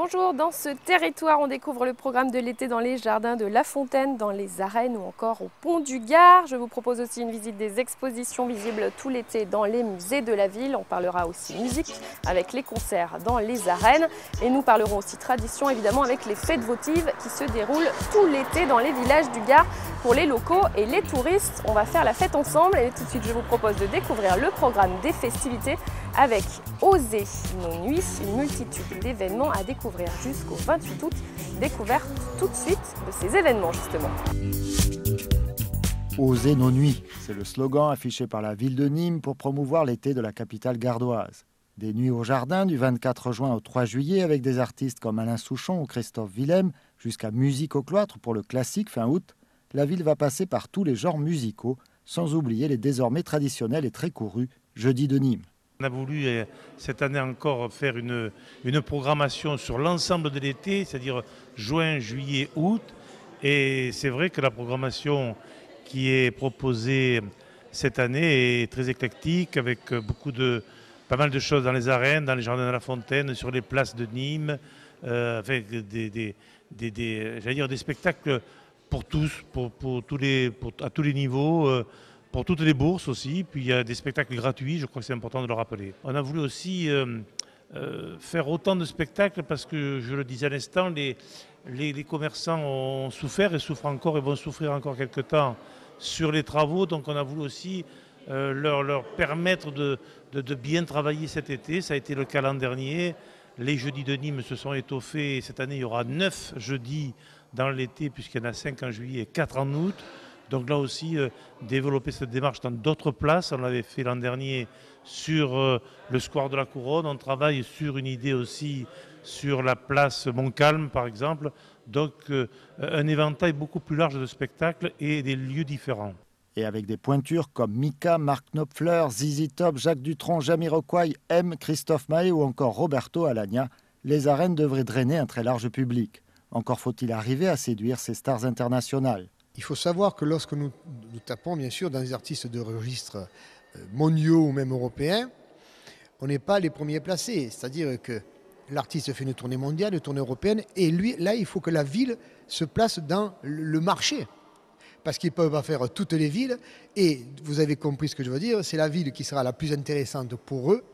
Bonjour, dans ce territoire, on découvre le programme de l'été dans les jardins de La Fontaine, dans les arènes ou encore au Pont du Gard. Je vous propose aussi une visite des expositions visibles tout l'été dans les musées de la ville. On parlera aussi musique avec les concerts dans les arènes. Et nous parlerons aussi tradition, évidemment, avec les fêtes votives qui se déroulent tout l'été dans les villages du Gard. Pour les locaux et les touristes, on va faire la fête ensemble. Et tout de suite, je vous propose de découvrir le programme des festivités avec Oser nos nuits, une multitude d'événements à découvrir jusqu'au 28 août. Découverte tout de suite de ces événements justement. Oser nos nuits, c'est le slogan affiché par la ville de Nîmes pour promouvoir l'été de la capitale gardoise. Des nuits au jardin du 24 juin au 3 juillet avec des artistes comme Alain Souchon ou Christophe Willem, jusqu'à Musique au cloître pour le classique fin août. La ville va passer par tous les genres musicaux, sans oublier les désormais traditionnels et très courus Jeudis de Nîmes. On a voulu cette année encore faire une programmation sur l'ensemble de l'été, c'est-à-dire juin, juillet, août. Et c'est vrai que la programmation qui est proposée cette année est très éclectique, avec pas mal de choses dans les arènes, dans les jardins de la Fontaine, sur les places de Nîmes, avec des spectacles pour tous, à tous les niveaux. Pour toutes les bourses aussi, puis il y a des spectacles gratuits, je crois que c'est important de le rappeler. On a voulu aussi faire autant de spectacles parce que, je le disais à l'instant, les commerçants ont souffert et souffrent encore et vont souffrir encore quelque temps sur les travaux. Donc on a voulu aussi leur permettre de bien travailler cet été. Ça a été le cas l'an dernier. Les jeudis de Nîmes se sont étoffés. Cette année, il y aura 9 jeudis dans l'été, puisqu'il y en a 5 en juillet et 4 en août. Donc là aussi, développer cette démarche dans d'autres places. On l'avait fait l'an dernier sur le square de la Couronne. On travaille sur une idée aussi sur la place Montcalm, par exemple. Donc un éventail beaucoup plus large de spectacles et des lieux différents. Et avec des pointures comme Mika, Mark Knopfler, ZZ Top, Jacques Dutronc, Jamiroquai, M, Christophe Maé ou encore Roberto Alagna, les arènes devraient drainer un très large public. Encore faut-il arriver à séduire ces stars internationales. Il faut savoir que lorsque nous tapons, bien sûr, dans des artistes de registres mondiaux ou même européens, on n'est pas les premiers placés. C'est-à-dire que l'artiste fait une tournée mondiale, une tournée européenne, et lui, là, il faut que la ville se place dans le marché. Parce qu'ils ne peuvent pas faire toutes les villes. Et vous avez compris ce que je veux dire, c'est la ville qui sera la plus intéressante pour eux,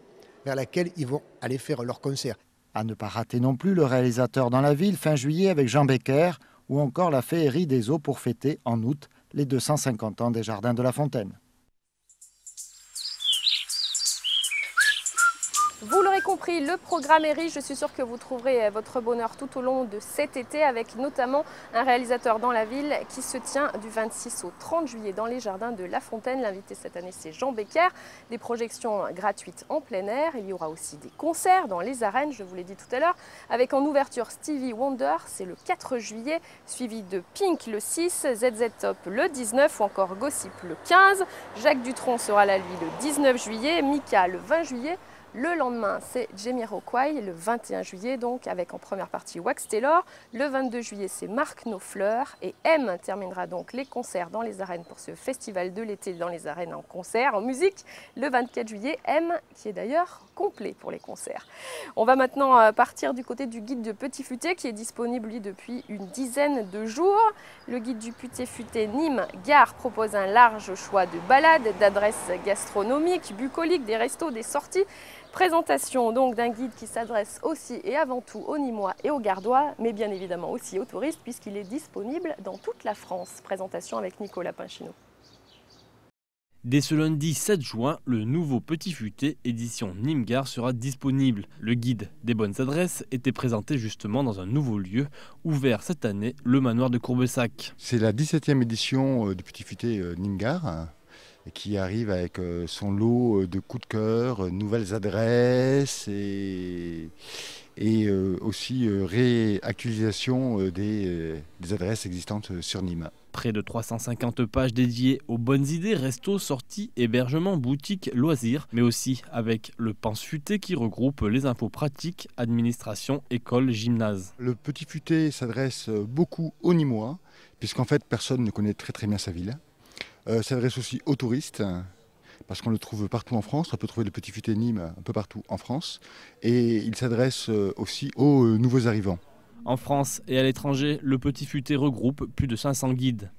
vers laquelle ils vont aller faire leur concert. À ne pas rater non plus le réalisateur dans la ville fin juillet avec Jean Becker, ou encore la féerie des eaux pour fêter en août les 250 ans des Jardins de la Fontaine. Vous l'aurez compris, le programme est riche. Je suis sûre que vous trouverez votre bonheur tout au long de cet été avec notamment un réalisateur dans la ville qui se tient du 26 au 30 juillet dans les jardins de La Fontaine. L'invité cette année, c'est Jean Becker. Des projections gratuites en plein air. Il y aura aussi des concerts dans les arènes, je vous l'ai dit tout à l'heure, avec en ouverture Stevie Wonder, c'est le 4 juillet, suivi de Pink le 6, ZZ Top le 19 ou encore Gossip le 15. Jacques Dutronc sera là, lui, le 19 juillet, Mika le 20 juillet. Le lendemain, c'est Jamiroquai, le 21 juillet, donc avec en première partie Wax Taylor. Le 22 juillet, c'est Mark Knopfler. Et M terminera donc les concerts dans les arènes pour ce festival de l'été dans les arènes en concert, en musique. Le 24 juillet, M, qui est d'ailleurs complet pour les concerts. On va maintenant partir du côté du guide de Petit Futé, qui est disponible, lui, depuis une dizaine de jours. Le guide du Petit Futé Nîmes-Gare propose un large choix de balades, d'adresses gastronomiques, bucoliques, des restos, des sorties. Présentation donc d'un guide qui s'adresse aussi et avant tout aux Nîmois et aux Gardois, mais bien évidemment aussi aux touristes puisqu'il est disponible dans toute la France. Présentation avec Nicolas Pinchino. Dès ce lundi 7 juin, le nouveau Petit Futé édition Nîmes-Gare sera disponible. Le guide des bonnes adresses était présenté justement dans un nouveau lieu, ouvert cette année, le manoir de Courbessac. C'est la 17e édition du Petit Futé Nîmes-Gare, qui arrive avec son lot de coups de cœur, nouvelles adresses et aussi réactualisation des adresses existantes sur Nîmes. Près de 350 pages dédiées aux bonnes idées, restos, sorties, hébergements, boutiques, loisirs, mais aussi avec le Pense Futé qui regroupe les infos pratiques, administration, école, gymnase. Le Petit Futé s'adresse beaucoup aux Nîmois, puisqu'en fait personne ne connaît très bien sa ville. S'adresse aussi aux touristes, parce qu'on le trouve partout en France. On peut trouver le Petit Futé Nîmes un peu partout en France. Et il s'adresse aussi aux nouveaux arrivants. En France et à l'étranger, le Petit Futé regroupe plus de 500 guides.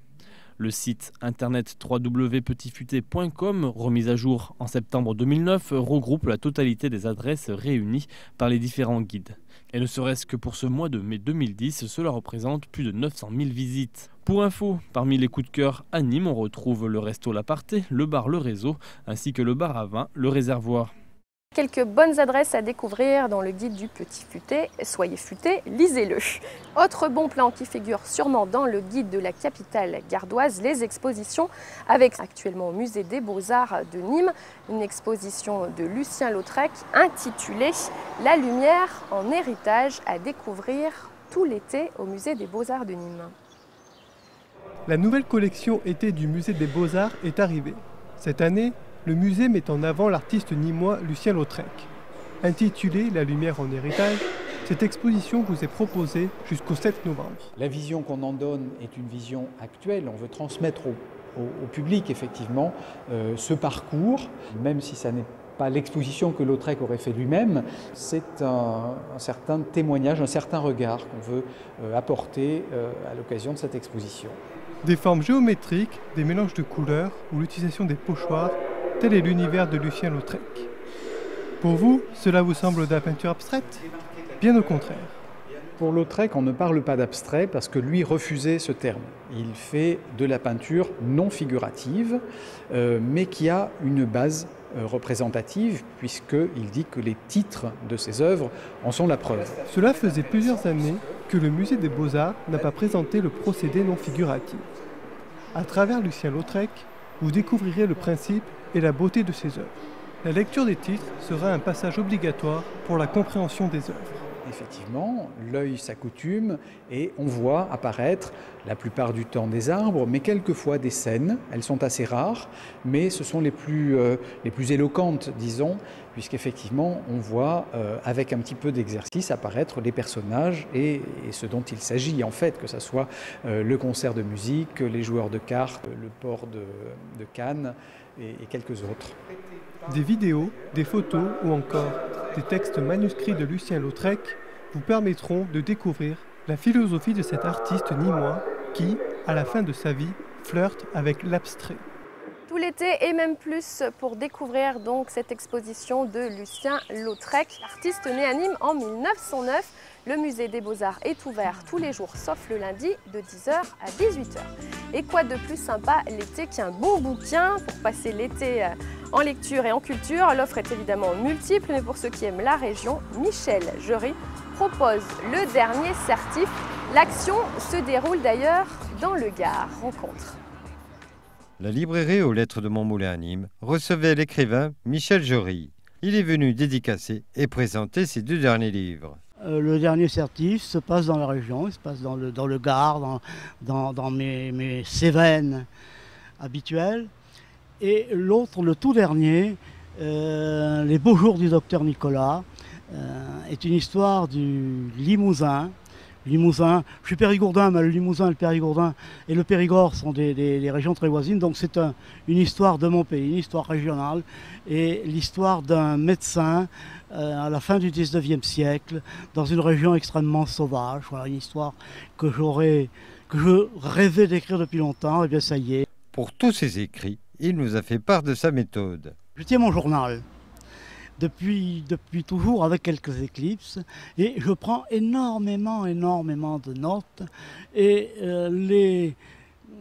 Le site internet www.petitfuté.com, remis à jour en septembre 2009, regroupe la totalité des adresses réunies par les différents guides. Et ne serait-ce que pour ce mois de mai 2010, cela représente plus de 900 000 visites. Pour info, parmi les coups de cœur à Nîmes, on retrouve le resto L'Aparté, le bar Le Réseau, ainsi que le bar à vin Le Réservoir. Quelques bonnes adresses à découvrir dans le guide du Petit Futé. Soyez futé, lisez-le. Autre bon plan qui figure sûrement dans le guide de la capitale gardoise, les expositions avec actuellement au musée des Beaux-Arts de Nîmes, une exposition de Lucien Lautrec intitulée « La lumière en héritage » à découvrir tout l'été au musée des Beaux-Arts de Nîmes. La nouvelle collection été du musée des Beaux-Arts est arrivée. Cette année, le musée met en avant l'artiste nîmois Lucien Lautrec. Intitulée « La lumière en héritage », cette exposition vous est proposée jusqu'au 7 novembre. La vision qu'on en donne est une vision actuelle. On veut transmettre au public, effectivement, ce parcours, même si ça n'est pas l'exposition que Lautrec aurait fait lui-même, c'est un certain témoignage, un certain regard qu'on veut apporter à l'occasion de cette exposition. Des formes géométriques, des mélanges de couleurs ou l'utilisation des pochoirs, tel est l'univers de Lucien Lautrec. Pour vous, cela vous semble de la peinture abstraite? Bien au contraire. Pour Lautrec, on ne parle pas d'abstrait parce que lui refusait ce terme. Il fait de la peinture non figurative, mais qui a une base représentative, puisqu'il dit que les titres de ses œuvres en sont la preuve. Cela faisait plusieurs années que le musée des Beaux-Arts n'a pas présenté le procédé non figuratif. À travers Lucien Lautrec, vous découvrirez le principe et la beauté de ses œuvres. La lecture des titres sera un passage obligatoire pour la compréhension des œuvres. Effectivement, l'œil s'accoutume et on voit apparaître la plupart du temps des arbres, mais quelquefois des scènes. Elles sont assez rares, mais ce sont les plus éloquentes, disons, puisqu'effectivement, on voit avec un petit peu d'exercice apparaître les personnages et ce dont il s'agit en fait, que ce soit le concert de musique, les joueurs de cartes, le port de Cannes et quelques autres. Des vidéos, des photos ou encore des textes manuscrits de Lucien Lautrec vous permettront de découvrir la philosophie de cet artiste nîmois qui, à la fin de sa vie, flirte avec l'abstrait. Tout l'été et même plus pour découvrir donc cette exposition de Lucien Lautrec, artiste né à Nîmes en 1909. Le musée des Beaux-Arts est ouvert tous les jours sauf le lundi de 10h à 18h. Et quoi de plus sympa l'été qu'un bon bouquin pour passer l'été en lecture et en culture. L'offre est évidemment multiple, mais pour ceux qui aiment la région, Michel Jury propose le dernier certif. L'action se déroule d'ailleurs dans le Gard. Rencontre. La librairie aux lettres de Montmoulin à Nîmes recevait l'écrivain Michel Jury. Il est venu dédicacer et présenter ses 2 derniers livres. Le dernier certif se passe dans la région, il se passe dans le Gard, dans mes Cévennes habituelles. Et l'autre, le tout dernier, Les beaux jours du docteur Nicolas, est une histoire du Limousin. Je suis périgourdin, mais le Limousin et le Périgordin et le Périgord sont des régions très voisines. Donc c'est une histoire de mon pays, une histoire régionale et l'histoire d'un médecin à la fin du 19e siècle dans une région extrêmement sauvage. Voilà une histoire que je rêvais d'écrire depuis longtemps, et bien ça y est. Pour tous ses écrits, il nous a fait part de sa méthode. Je tiens mon journal. Depuis toujours avec quelques éclipses et je prends énormément de notes et les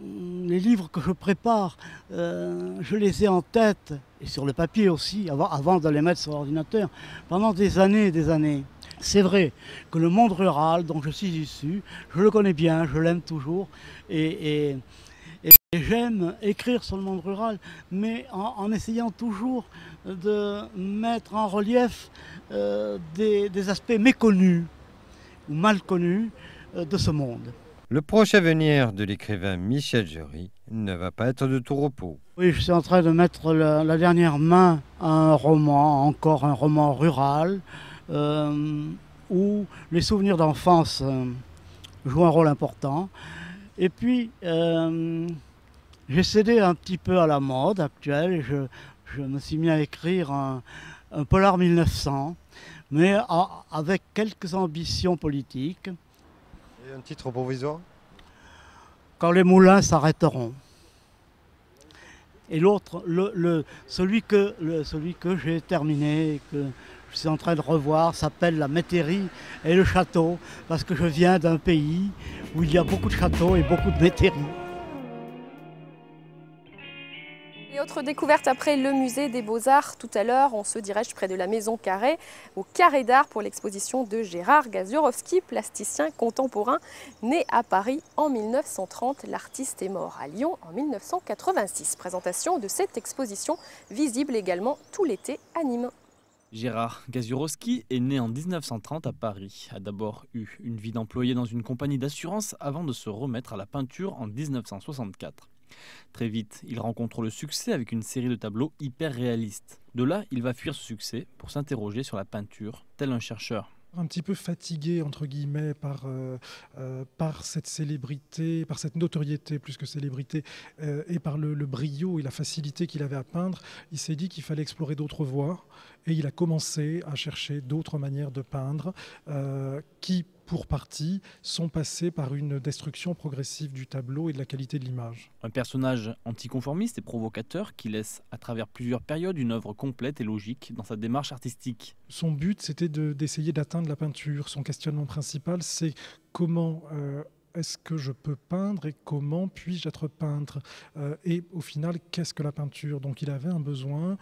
livres que je prépare, je les ai en tête et sur le papier aussi avant de les mettre sur l'ordinateur pendant des années et des années. C'est vrai que le monde rural dont je suis issu, je le connais bien, je l'aime toujours et j'aime écrire sur le monde rural, mais en essayant toujours de mettre en relief des aspects méconnus ou mal connus de ce monde. Le proche avenir de l'écrivain Michel Jury ne va pas être de tout repos. Oui, je suis en train de mettre la dernière main à un roman, encore un roman rural, où les souvenirs d'enfance jouent un rôle important. Et puis, J'ai cédé un petit peu à la mode actuelle et je me suis mis à écrire un polar 1900, mais avec quelques ambitions politiques. Et un titre provisoire? Quand les moulins s'arrêteront. Et l'autre, celui que j'ai terminé, et que je suis en train de revoir, s'appelle La métairie et le château, parce que je viens d'un pays où il y a beaucoup de châteaux et beaucoup de métairies. Et autre découverte après le musée des Beaux-Arts, tout à l'heure, on se dirige près de la Maison Carré, au Carré d'Art pour l'exposition de Gérard Gazurowski, plasticien contemporain, né à Paris en 1930. L'artiste est mort à Lyon en 1986. Présentation de cette exposition, visible également tout l'été à Nîmes. Gérard Gazurowski est né en 1930 à Paris, a d'abord eu une vie d'employé dans une compagnie d'assurance avant de se remettre à la peinture en 1964. Très vite, il rencontre le succès avec une série de tableaux hyper réalistes. De là, il va fuir ce succès pour s'interroger sur la peinture, tel un chercheur. Un petit peu fatigué, entre guillemets, par cette célébrité, par cette notoriété plus que célébrité, et par le brio et la facilité qu'il avait à peindre, il s'est dit qu'il fallait explorer d'autres voies, et il a commencé à chercher d'autres manières de peindre, qui, pour partie, sont passées par une destruction progressive du tableau et de la qualité de l'image. Un personnage anticonformiste et provocateur qui laisse, à travers plusieurs périodes, une œuvre complète et logique dans sa démarche artistique. Son but, c'était d'essayer d'atteindre la peinture. Son questionnement principal, c'est comment est-ce que je peux peindre et comment puis-je être peintre, et au final, qu'est-ce que la peinture? Donc il avait un besoin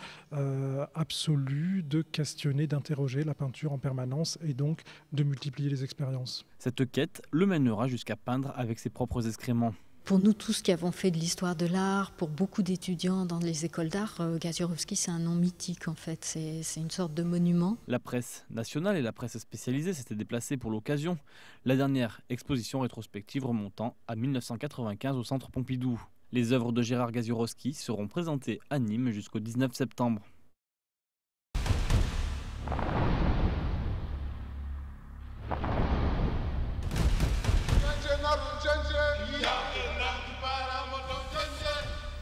absolu de questionner, d'interroger la peinture en permanence et donc de multiplier les expériences. Cette quête le mènera jusqu'à peindre avec ses propres excréments. Pour nous tous qui avons fait de l'histoire de l'art, pour beaucoup d'étudiants dans les écoles d'art, Gazurowski, c'est un nom mythique en fait, c'est une sorte de monument. La presse nationale et la presse spécialisée s'étaient déplacées pour l'occasion. La dernière exposition rétrospective remontant à 1995 au Centre Pompidou. Les œuvres de Gérard Gazurowski seront présentées à Nîmes jusqu'au 19 septembre.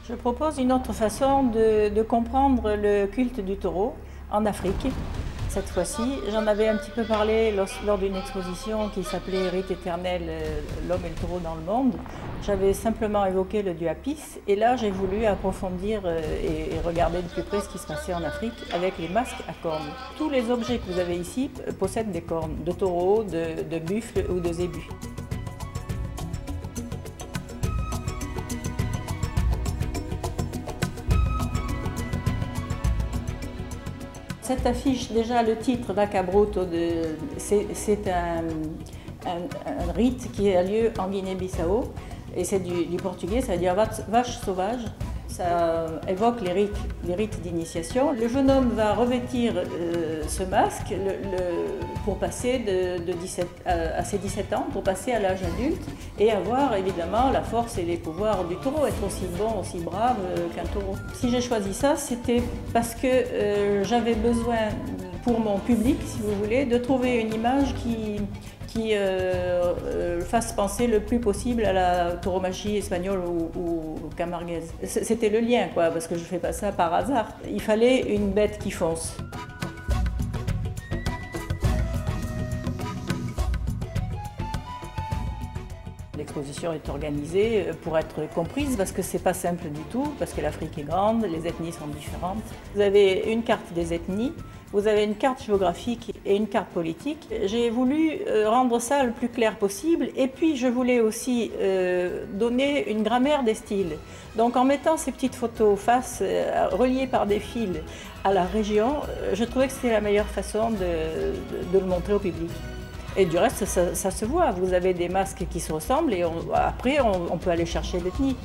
Je propose une autre façon de comprendre le culte du taureau en Afrique. Cette fois-ci, j'en avais un petit peu parlé lors d'une exposition qui s'appelait Rite éternel, l'homme et le taureau dans le monde. J'avais simplement évoqué le dieu Apis et là j'ai voulu approfondir et regarder de plus près ce qui se passait en Afrique avec les masques à cornes. Tous les objets que vous avez ici possèdent des cornes, de taureau, de buffle ou de zébu. Cette affiche, déjà le titre d'Acabruto, c'est un rite qui a lieu en Guinée-Bissau et c'est du portugais, ça veut dire vache sauvage. Ça évoque les rites d'initiation. Le jeune homme va revêtir ce masque pour passer à ses 17 ans, pour passer à l'âge adulte et avoir évidemment la force et les pouvoirs du taureau, être aussi bon, aussi brave qu'un taureau. Si j'ai choisi ça, c'était parce que j'avais besoin, pour mon public, si vous voulez, de trouver une image qui fasse penser le plus possible à la tauromachie espagnole ou camarguaise. C'était le lien, quoi, parce que je ne fais pas ça par hasard. Il fallait une bête qui fonce. L'exposition est organisée pour être comprise parce que c'est pas simple du tout, parce que l'Afrique est grande, les ethnies sont différentes. Vous avez une carte des ethnies, vous avez une carte géographique et une carte politique. J'ai voulu rendre ça le plus clair possible et puis je voulais aussi donner une grammaire des styles. Donc en mettant ces petites photos face, reliées par des fils à la région, je trouvais que c'était la meilleure façon de le montrer au public. Et du reste, ça se voit. Vous avez des masques qui se ressemblent et après, on peut aller chercher l'ethnie.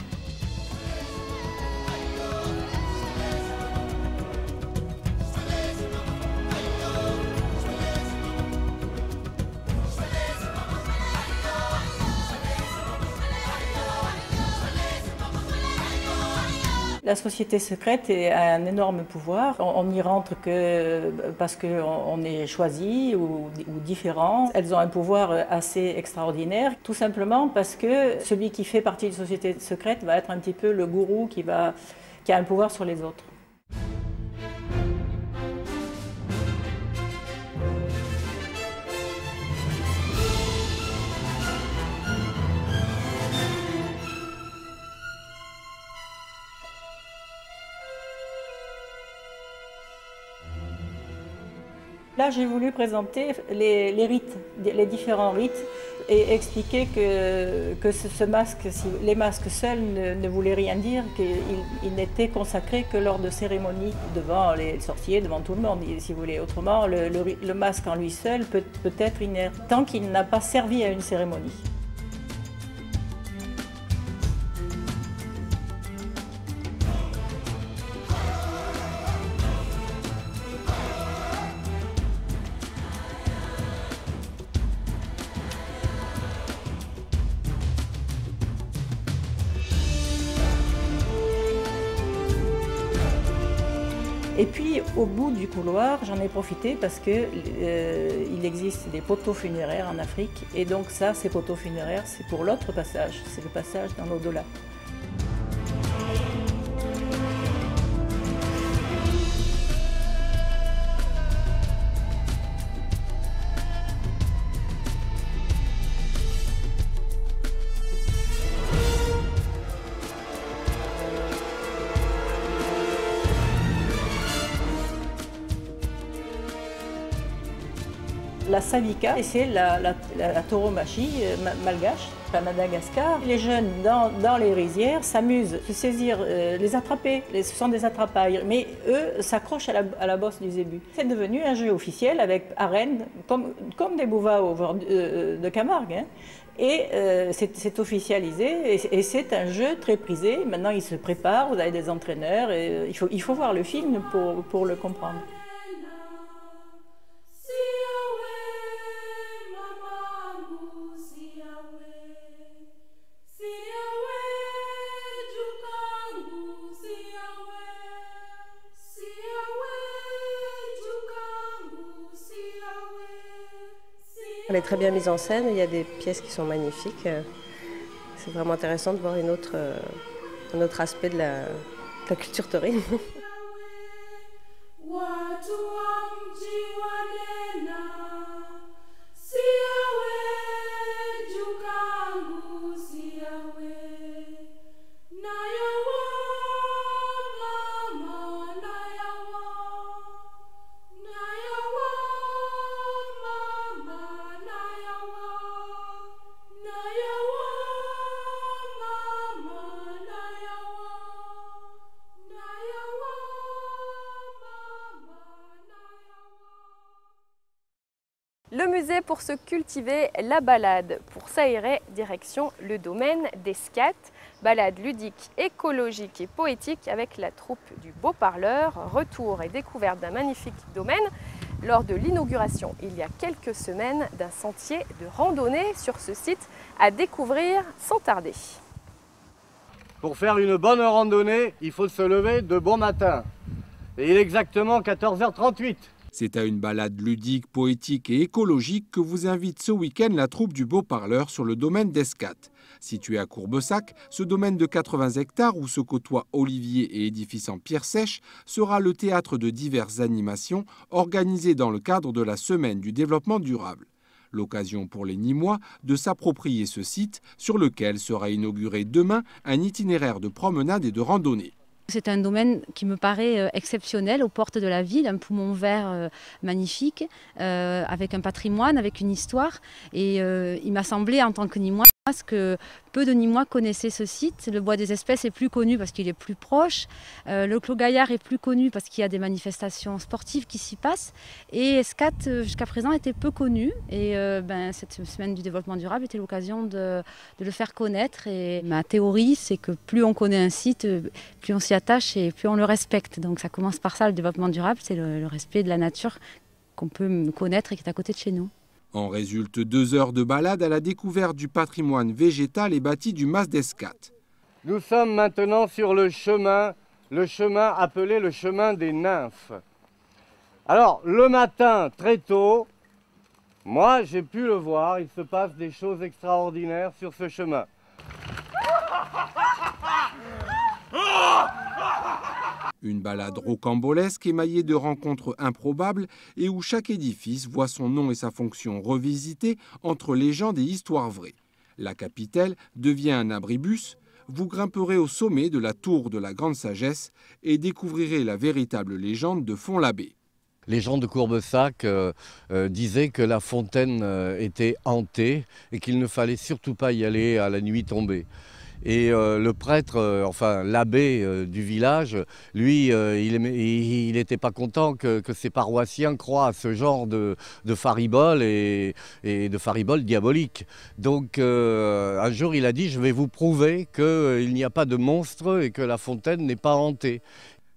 La société secrète a un énorme pouvoir. On n'y rentre que parce qu'on est choisi ou différent. Elles ont un pouvoir assez extraordinaire, tout simplement parce que celui qui fait partie d'une société secrète va être un petit peu le gourou qui a un pouvoir sur les autres. Là, j'ai voulu présenter les rites, les différents rites, et expliquer que ce masque, les masques seuls ne voulaient rien dire, qu'ils n'étaient consacrés que lors de cérémonies devant les sorciers, devant tout le monde, si vous voulez. Autrement, le masque en lui seul peut être inerte, tant qu'il n'a pas servi à une cérémonie. Et puis, au bout du couloir, j'en ai profité parce qu'il existe des poteaux funéraires en Afrique. Et donc ça, ces poteaux funéraires, c'est pour l'autre passage, c'est le passage dans l'au-delà. La savika, c'est la tauromachie malgache, à Madagascar. Les jeunes dans les rizières s'amusent, se saisir, les attraper. Ce sont des attrapailles, mais eux s'accrochent à la bosse du zébu. C'est devenu un jeu officiel avec arènes, comme des bouvas de Camargue. Hein. Et c'est officialisé et c'est un jeu très prisé. Maintenant, ils se préparent, vous avez des entraîneurs. Et il faut voir le film pour le comprendre. Elle est très bien mise en scène, il y a des pièces qui sont magnifiques. C'est vraiment intéressant de voir un autre aspect de la culture taurine. Le musée pour se cultiver, la balade pour s'aérer, direction le domaine d'Escat. Balade ludique, écologique et poétique avec la troupe du Beau Parleur. Retour et découverte d'un magnifique domaine lors de l'inauguration il y a quelques semaines d'un sentier de randonnée sur ce site à découvrir sans tarder. Pour faire une bonne randonnée, il faut se lever de bon matin. Et il est exactement 14h38. C'est à une balade ludique, poétique et écologique que vous invite ce week-end la troupe du Beau Parleur sur le domaine d'Escat. Situé à Courbessac, ce domaine de 80 hectares où se côtoient oliviers et édifices en pierre sèche sera le théâtre de diverses animations organisées dans le cadre de la Semaine du développement durable. L'occasion pour les Nîmois de s'approprier ce site sur lequel sera inauguré demain un itinéraire de promenade et de randonnée. C'est un domaine qui me paraît exceptionnel, aux portes de la ville, un poumon vert magnifique, avec un patrimoine, avec une histoire. Et il m'a semblé, en tant que Nîmois, que peu de Nîmois connaissaient ce site. Le Bois des Espèces est plus connu parce qu'il est plus proche. Le Clos Gaillard est plus connu parce qu'il y a des manifestations sportives qui s'y passent. Et Escat, jusqu'à présent, était peu connu. Et cette semaine du développement durable était l'occasion de le faire connaître. Et ma théorie, c'est que plus on connaît un site, plus on s'y attache et plus on le respecte. Donc ça commence par ça, le développement durable, c'est le respect de la nature qu'on peut connaître et qui est à côté de chez nous. En résulte 2 heures de balade à la découverte du patrimoine végétal et bâti du Mas d'Escat. Nous sommes maintenant sur le chemin le chemin appelé le chemin des nymphes. Alors, le matin, très tôt, moi j'ai pu le voir, il se passe des choses extraordinaires sur ce chemin. Une balade rocambolesque émaillée de rencontres improbables et où chaque édifice voit son nom et sa fonction revisités entre légendes et histoires vraies. La capitale devient un abribus, vous grimperez au sommet de la tour de la Grande Sagesse et découvrirez la véritable légende de Font-l'Abbé. Les gens de Courbesac disaient que la fontaine était hantée et qu'il ne fallait surtout pas y aller à la nuit tombée. Et le prêtre, enfin l'abbé du village, lui, il n'était pas content que ses paroissiens croient à ce genre de fariboles et de fariboles diaboliques. Donc un jour il a dit « je vais vous prouver qu'il n'y a pas de monstre et que la fontaine n'est pas hantée ».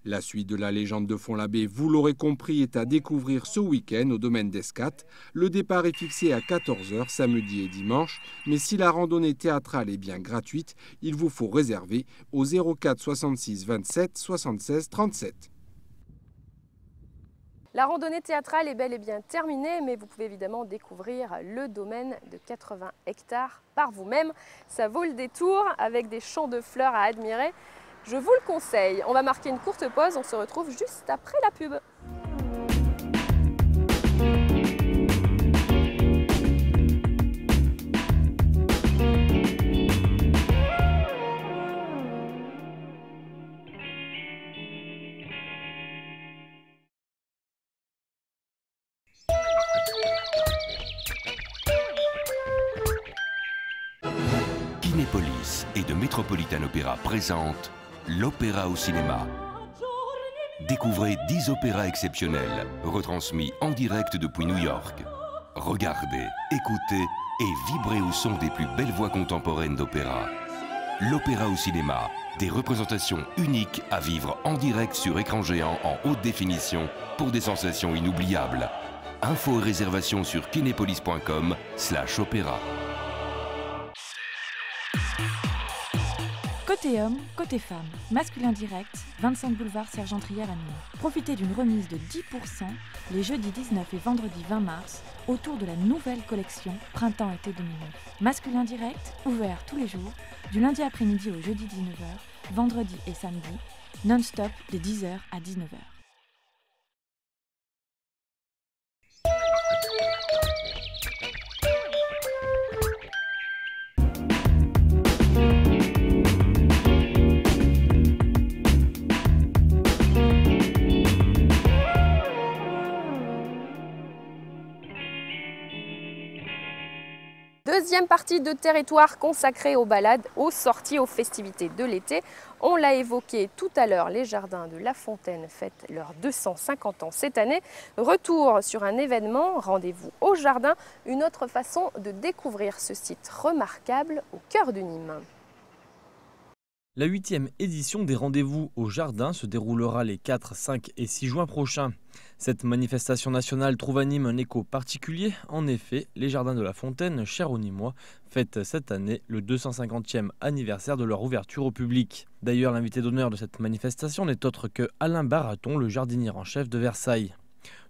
La suite de la légende de Font-l'Abbé, vous l'aurez compris, est à découvrir ce week-end au domaine d'Escattes. Le départ est fixé à 14 h samedi et dimanche, mais si la randonnée théâtrale est bien gratuite, il vous faut réserver au 04 66 27 76 37. La randonnée théâtrale est bel et bien terminée, mais vous pouvez évidemment découvrir le domaine de 80 hectares par vous-même. Ça vaut le détour avec des champs de fleurs à admirer. Je vous le conseille. On va marquer une courte pause, on se retrouve juste après la pub. Kinépolis et de Metropolitan Opera présente l'opéra au cinéma. Découvrez 10 opéras exceptionnels, retransmis en direct depuis New York. Regardez, écoutez et vibrez au son des plus belles voix contemporaines d'opéra. L'opéra au cinéma, des représentations uniques à vivre en direct sur écran géant en haute définition pour des sensations inoubliables. Infos et réservations sur kinépolis.com/opéra. Côté homme, côté femme, masculin direct, 25 boulevard Sergent-Trière à Nîmes. Profitez d'une remise de 10% les jeudis 19 et vendredi 20 mars autour de la nouvelle collection Printemps-été 2009. Masculin direct, ouvert tous les jours, du lundi après-midi au jeudi 19h, vendredi et samedi, non-stop de 10h à 19h. Deuxième partie de territoire consacrée aux balades, aux sorties, aux festivités de l'été. On l'a évoqué tout à l'heure, les jardins de La Fontaine fêtent leurs 250 ans cette année. Retour sur un événement, rendez-vous au jardin, une autre façon de découvrir ce site remarquable au cœur de Nîmes. La 8e édition des rendez-vous au jardin se déroulera les 4, 5 et 6 juin prochains. Cette manifestation nationale trouve à Nîmes un écho particulier. En effet, les jardins de La Fontaine, chers aux Nîmois, fêtent cette année le 250e anniversaire de leur ouverture au public. D'ailleurs, l'invité d'honneur de cette manifestation n'est autre que Alain Baraton, le jardinier en chef de Versailles.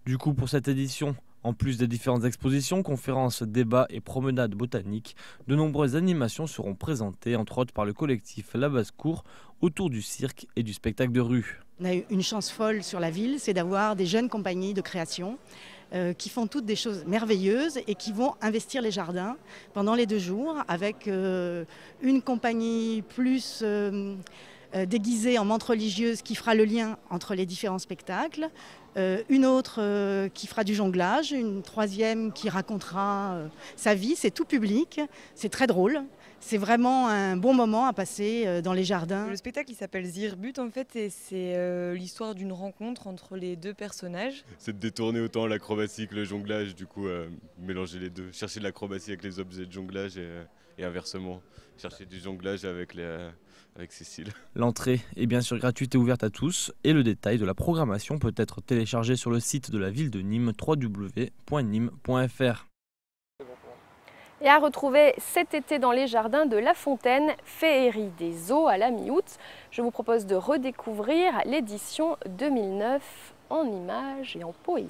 Du coup, pour cette édition, en plus des différentes expositions, conférences, débats et promenades botaniques, de nombreuses animations seront présentées, entre autres par le collectif La Basse-Cour, autour du cirque et du spectacle de rue. On a eu une chance folle sur la ville, c'est d'avoir des jeunes compagnies de création qui font toutes des choses merveilleuses et qui vont investir les jardins pendant les 2 jours avec une compagnie plus déguisée en menthe religieuse qui fera le lien entre les différents spectacles, une autre qui fera du jonglage, une troisième qui racontera sa vie, c'est tout public, c'est très drôle. C'est vraiment un bon moment à passer dans les jardins. Le spectacle il s'appelle Zirbut en fait et c'est l'histoire d'une rencontre entre les 2 personnages. C'est de détourner autant l'acrobatie que le jonglage, du coup mélanger les deux, chercher de l'acrobatie avec les objets de jonglage et inversement, chercher du jonglage avec Cécile. L'entrée est bien sûr gratuite et ouverte à tous et le détail de la programmation peut être téléchargé sur le site de la ville de Nîmes, www.nîmes.fr. Et à retrouver cet été dans les jardins de La Fontaine, Féerie des eaux à la mi-août. Je vous propose de redécouvrir l'édition 2009 en images et en poésie.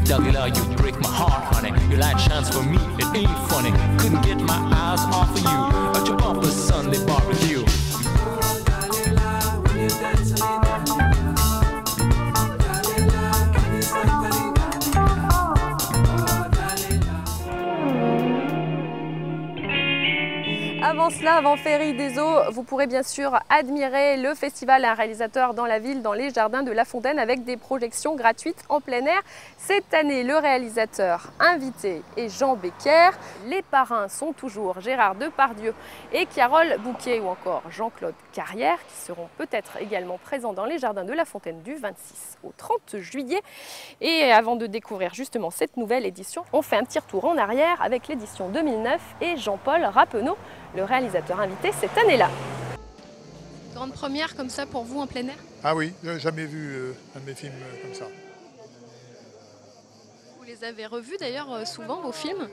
Dalila, you break my heart, honey. Your light shines for me, it ain't funny. Couldn't get my eyes off of you. At your papa's Sunday barbecue. Avant cela, avant Féerie des eaux, vous pourrez bien sûr admirer le festival Un réalisateur dans la ville, dans les jardins de La Fontaine, avec des projections gratuites en plein air. Cette année, le réalisateur invité est Jean Becker. Les parrains sont toujours Gérard Depardieu et Carole Bouquet, ou encore Jean-Claude Carrière, qui seront peut-être également présents dans les jardins de La Fontaine du 26 au 30 juillet. Et avant de découvrir justement cette nouvelle édition, on fait un petit retour en arrière avec l'édition 2009 et Jean-Paul Rappeneau, le réalisateur invité cette année-là. Grande première comme ça pour vous en plein air? Ah oui, je n'ai jamais vu un de mes films comme ça. Vous les avez revus d'ailleurs souvent, vos films?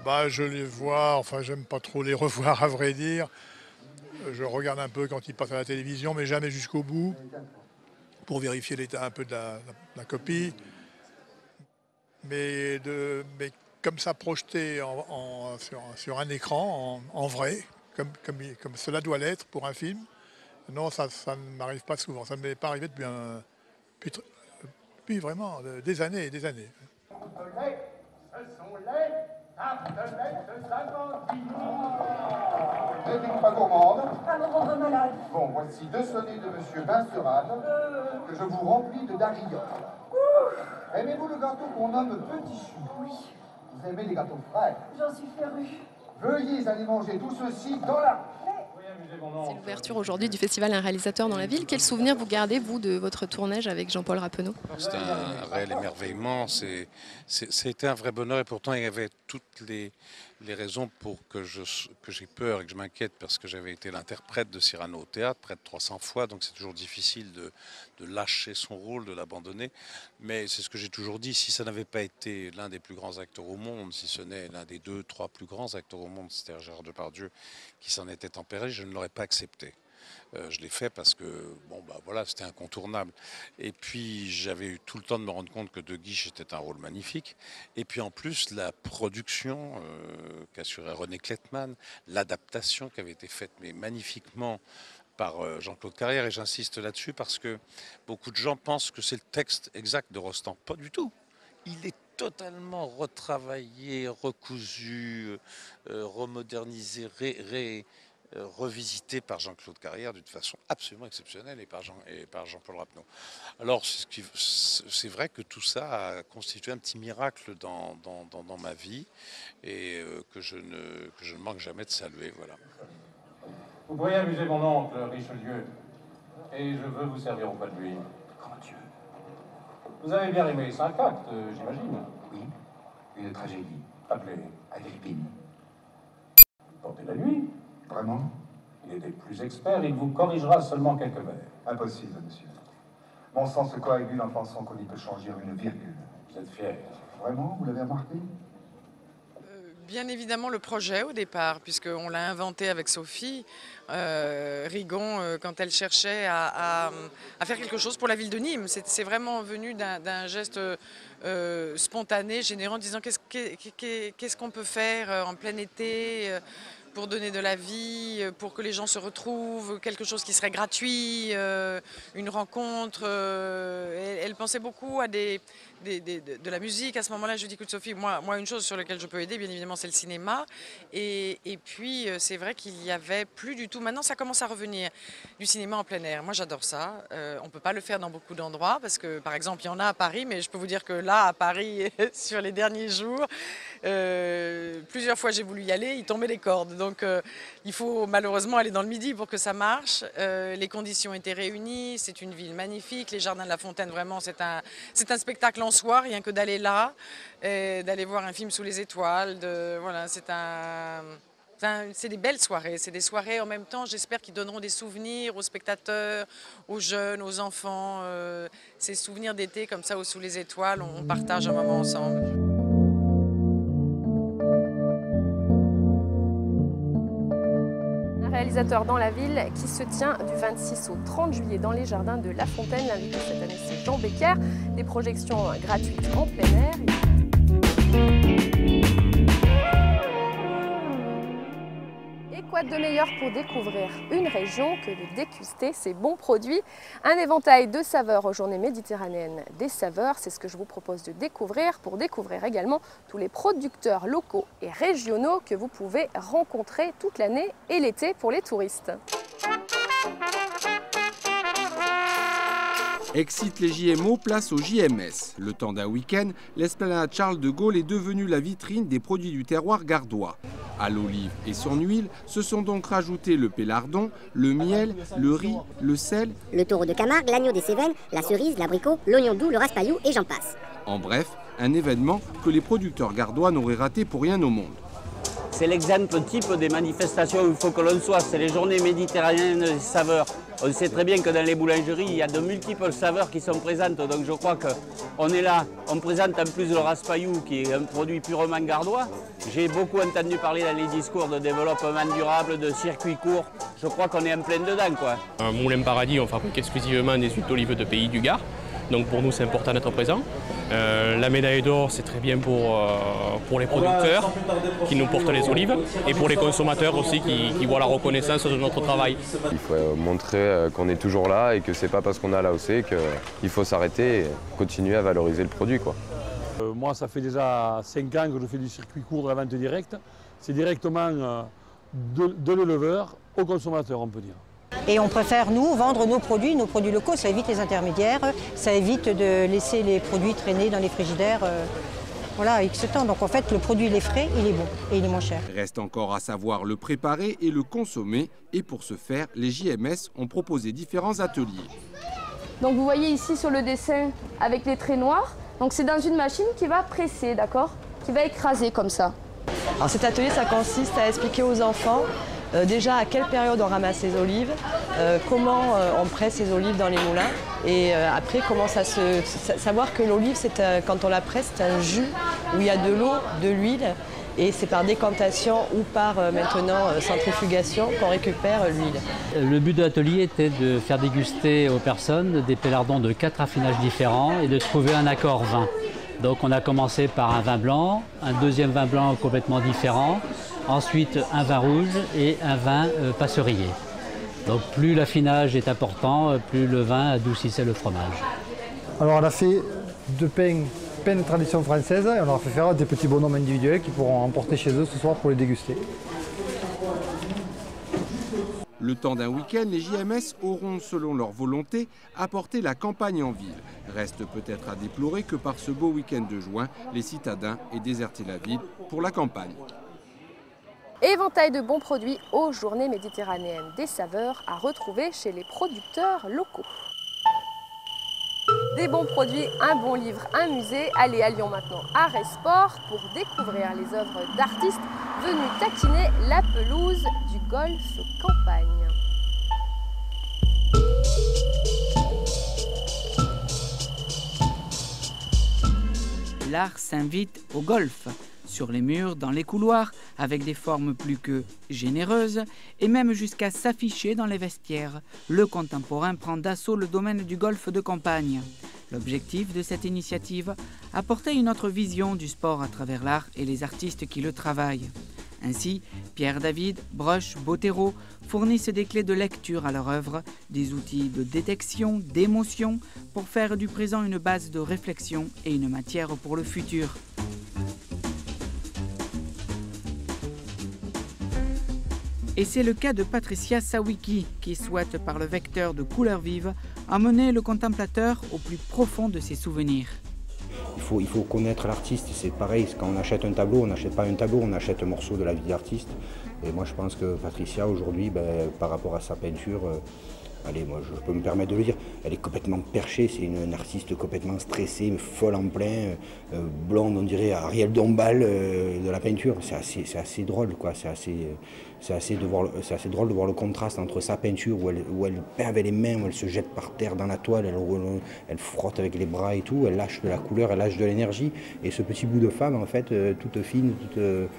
Bah, je les vois, enfin j'aime pas trop les revoir à vrai dire. Je regarde un peu quand ils passent à la télévision, mais jamais jusqu'au bout, pour vérifier l'état un peu de la copie. Mais comme ça projeté sur un écran, en vrai, comme cela doit l'être pour un film, non, ça ne m'arrive pas souvent. Ça ne m'est pas arrivé depuis vraiment des années et des années. Vous n'êtes pas gourmande? À me rendre malade. Bon, voici 2 sonnets de Monsieur Benserade que je vous remplis de darigues. Aimez-vous le gâteau qu'on nomme Petit Chou? Oui. Vous aimez les gâteaux frais? J'en suis férue. Veuillez aller manger tout ceci dans la... C'est l'ouverture aujourd'hui du festival Un réalisateur dans la ville. Quel souvenir vous gardez, vous, de votre tournage avec Jean-Paul Rappeneau? C'était un réel émerveillement, c'était un vrai bonheur et pourtant il y avait toutes les raisons pour que j'ai peur et que je m'inquiète parce que j'avais été l'interprète de Cyrano au théâtre près de 300 fois, donc c'est toujours difficile de lâcher son rôle, de l'abandonner. Mais c'est ce que j'ai toujours dit, si ça n'avait pas été l'un des plus grands acteurs au monde, si ce n'est l'un des 2, 3 plus grands acteurs au monde, c'est-à-dire Gérard Depardieu, qui s'en était tempéré, je ne l'aurais pas accepté. Je l'ai fait parce que bon, bah, voilà, c'était incontournable. Et puis j'avais eu tout le temps de me rendre compte que De Guiche était un rôle magnifique. Et puis en plus la production qu'assurait René Klettmann, l'adaptation qui avait été faite mais magnifiquement par Jean-Claude Carrière. Et j'insiste là-dessus parce que beaucoup de gens pensent que c'est le texte exact de Rostand. Pas du tout. Il est totalement retravaillé, recousu, remodernisé, revisité par Jean-Claude Carrière d'une façon absolument exceptionnelle et par Jean-Paul Rappeneau. Alors c'est vrai que tout ça a constitué un petit miracle dans ma vie et que je ne manque jamais de saluer. Voilà. Vous pourriez amuser mon oncle Richelieu et je veux vous servir auprès de lui. Grand Dieu. Vous avez bien aimé les 5 actes, j'imagine. Oui, une tragédie. Appelée Agrippine. Portez-la lui. Vraiment? Il est des plus experts, il vous corrigera seulement quelques vers. Impossible, monsieur. Mon sang se coagule en pensant qu'on y peut changer une virgule. Vous êtes fier? Vraiment? Vous l'avez remarqué? Bien évidemment le projet au départ, puisqu'on l'a inventé avec Sophie Rigon quand elle cherchait à faire quelque chose pour la ville de Nîmes. C'est vraiment venu d'un geste spontané, généreux, en disant qu'est-ce qu'on peut faire en plein été pour donner de la vie, pour que les gens se retrouvent, quelque chose qui serait gratuit, une rencontre. Elle pensait beaucoup à de la musique. À ce moment-là, je lui dis, écoute Sophie, moi une chose sur laquelle je peux aider, bien évidemment, c'est le cinéma. Et puis, c'est vrai qu'il n'y avait plus du tout, maintenant ça commence à revenir, du cinéma en plein air. Moi, j'adore ça. On ne peut pas le faire dans beaucoup d'endroits, parce que, par exemple, il y en a à Paris, mais je peux vous dire que là, à Paris, sur les derniers jours, plusieurs fois j'ai voulu y aller, il tombait les cordes. Donc, il faut malheureusement aller dans le Midi pour que ça marche. Les conditions étaient réunies, c'est une ville magnifique. Les Jardins de la Fontaine, vraiment, c'est un spectacle en soi, rien que d'aller là, d'aller voir un film sous les étoiles. Voilà, c'est des belles soirées, c'est des soirées en même temps, j'espère qu'ils donneront des souvenirs aux spectateurs, aux jeunes, aux enfants. Ces souvenirs d'été comme ça, sous les étoiles, on partage un moment ensemble. Réalisateur dans la ville qui se tient du 26 au 30 juillet dans les Jardins de La Fontaine. L'invité cette année, c'est Jean Becker. Des projections gratuites en plein air. Et quoi de meilleur pour découvrir une région que de déguster ses bons produits? Un éventail de saveurs aux Journées méditerranéennes des saveurs, c'est ce que je vous propose de découvrir, pour découvrir également tous les producteurs locaux et régionaux que vous pouvez rencontrer toute l'année et l'été pour les touristes. Excite les JMO, place au JMS. Le temps d'un week-end, l'esplanade Charles de Gaulle est devenue la vitrine des produits du terroir gardois. À l'olive et son huile se sont donc rajoutés le pélardon, le miel, le riz, le sel, le taureau de Camargue, l'agneau des Cévennes, la cerise, l'abricot, l'oignon doux, le raspaillou et j'en passe. En bref, un événement que les producteurs gardois n'auraient raté pour rien au monde. C'est l'exemple type des manifestations où il faut que l'on soit, c'est les Journées méditerranéennes des saveurs. On sait très bien que dans les boulangeries, il y a de multiples saveurs qui sont présentes, donc je crois qu'on est là. On présente en plus le raspaillou, qui est un produit purement gardois. J'ai beaucoup entendu parler dans les discours de développement durable, de circuits courts. Je crois qu'on est en plein dedans, quoi. Un moulin paradis, on fabrique exclusivement des huiles d'olive de pays du Gard. Donc pour nous, c'est important d'être présent. La médaille d'or, c'est très bien pour les producteurs qui nous portent les olives et pour les consommateurs aussi qui voient la reconnaissance de notre travail. Il faut montrer qu'on est toujours là et que c'est pas parce qu'on a l'AOC qu'il faut s'arrêter et continuer à valoriser le produit, quoi. Moi, ça fait déjà 5 ans que je fais du circuit court de la vente directe. C'est directement de l'éleveur au consommateur, on peut dire. Et on préfère, nous, vendre nos produits locaux. Ça évite les intermédiaires, ça évite de laisser les produits traîner dans les frigidaires. Voilà, X temps. Donc en fait, le produit, il est frais, il est bon et il est moins cher. Reste encore à savoir le préparer et le consommer. Et pour ce faire, les JMS ont proposé différents ateliers. Donc vous voyez ici sur le dessin avec les traits noirs. Donc c'est dans une machine qui va presser, d'accord? Qui va écraser comme ça. Alors cet atelier, ça consiste à expliquer aux enfants déjà à quelle période on ramasse les olives, comment on presse les olives dans les moulins et après comment savoir que l'olive, quand on la presse, c'est un jus où il y a de l'eau, de l'huile et c'est par décantation ou par maintenant centrifugation qu'on récupère l'huile. Le but de l'atelier était de faire déguster aux personnes des pélardons de 4 affinages différents et de trouver un accord vin. Donc on a commencé par un vin blanc, un deuxième vin blanc complètement différent, ensuite un vin rouge et un vin passerillé. Donc plus l'affinage est important, plus le vin adoucissait le fromage. Alors on a fait deux pains de tradition française et on leur a fait faire des petits bonhommes individuels qui pourront emporter chez eux ce soir pour les déguster. Le temps d'un week-end, les JMS auront, selon leur volonté, apporté la campagne en ville. Reste peut-être à déplorer que par ce beau week-end de juin, les citadins aient déserté la ville pour la campagne. Éventail de bons produits aux Journées méditerranéennes des saveurs à retrouver chez les producteurs locaux. Des bons produits, un bon livre, un musée. Allez à Lyon maintenant, Art et Sport, pour découvrir les œuvres d'artistes venus taquiner la pelouse du golf Campagne. L'art s'invite au golf. Sur les murs, dans les couloirs, avec des formes plus que généreuses, et même jusqu'à s'afficher dans les vestiaires. Le contemporain prend d'assaut le domaine du golf de Campagne. L'objectif de cette initiative, apporter une autre vision du sport à travers l'art et les artistes qui le travaillent. Ainsi, Pierre David, Broche, Bottero fournissent des clés de lecture à leur œuvre, des outils de détection, d'émotion, pour faire du présent une base de réflexion et une matière pour le futur. Et c'est le cas de Patricia Sawicki, qui souhaite, par le vecteur de couleurs vives, amener le contemplateur au plus profond de ses souvenirs. Il faut connaître l'artiste, c'est pareil, quand on achète un tableau, on n'achète pas un tableau, on achète un morceau de la vie de l'artiste. Et moi je pense que Patricia aujourd'hui, par rapport à sa peinture, allez, moi je peux me permettre de le dire, elle est complètement perchée, c'est une artiste complètement stressée, folle en plein, blonde, on dirait Ariel Dombal de la peinture. C'est assez drôle, quoi. C'est assez drôle de voir le contraste entre sa peinture où elle peint avec les mains, où elle se jette par terre dans la toile, elle frotte avec les bras et tout, elle lâche de la couleur, elle lâche de l'énergie. Et ce petit bout de femme, en fait, toute fine, toute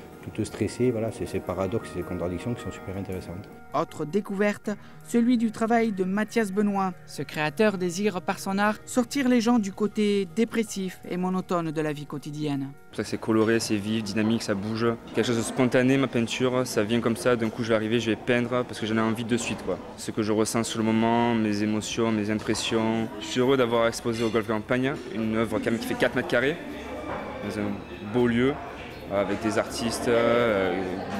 stressée, voilà, ces paradoxes, ces contradictions qui sont super intéressantes. Autre découverte, celui du travail de Mathias Benoît. Ce créateur désire par son art sortir les gens du côté dépressif et monotone de la vie quotidienne. C'est coloré, c'est vif, dynamique, ça bouge. Quelque chose de spontané, ma peinture, ça vient comme ça, d'un coup je vais arriver, je vais peindre parce que j'en ai envie de suite, quoi. Ce que je ressens sur le moment, mes émotions, mes impressions. Je suis heureux d'avoir exposé au Golf Campagne, une œuvre quand même qui fait 4 mètres carrés, dans un beau lieu, avec des artistes,